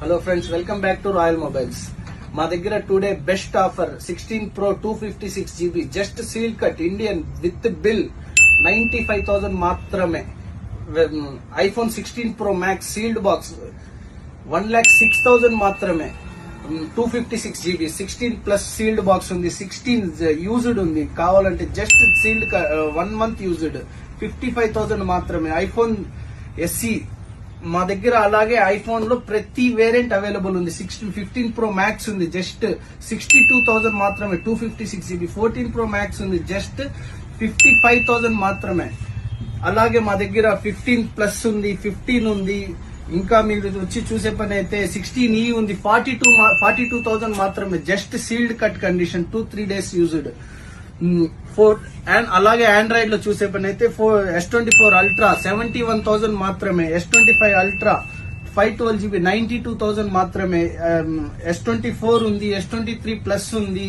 Hello friends, welcome back to royal mobiles. మా దగ్గర today best offer 16 Pro 256 GB just seal cut Indian with bill 95,000 మాత్రమే. IPhone 16 Pro Max sealed box 1,06,000 మాత్రమే. 256 GB 16 plus sealed box ఉంది, 16 used ఉంది. కావాలంటే just sealed 1 month used 55,000 మాత్రమే. IPhone SE మా దగ్గర అలాగే ఐఫోన్ లో ప్రతి వేరియంట్ అవైలబుల్ ఉంది. 15 Pro Max ఉంది జస్ట్ 62,000 మాత్రమే. 256 GB 14 Pro Max ఉంది జస్ట్ 55,000 మాత్రమే. అలాగే మా దగ్గర 15 ప్లస్ ఉంది, 15 ఉంది. ఇంకా మీరు వచ్చి చూసే పని అయితే 16E ఉంది, 42,000 మాత్రమే. Just sealed cut condition, 2-3 days used. అలాగే ఆండ్రాయిడ్ లో చూసే పని అయితే S24 Ultra 71,000 మాత్రమే. S25 Ultra 512 GB 92,000 మాత్రమే. S24 ఉంది, S23 ప్లస్ ఉంది,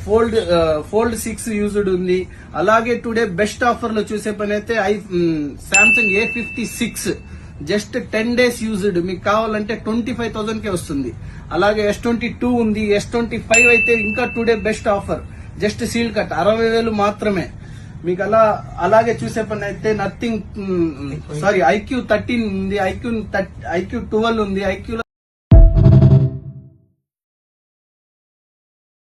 ఫోల్డ్ 6 యూజ్డ్ ఉంది. అలాగే టుడే బెస్ట్ ఆఫర్ లో చూసే పని అయితే Samsung A56 just 10 days used. మీకు కావాలంటే 25,000 కే వస్తుంది. అలాగే S22 ఉంది, S25 అయితే ఇంకా today best offer just seal cut 60,000 మాత్రమే. మీకు అలాగే చూసే పని అయితే IQ 13 ఉంది, IQ 12 ఉంది, IQ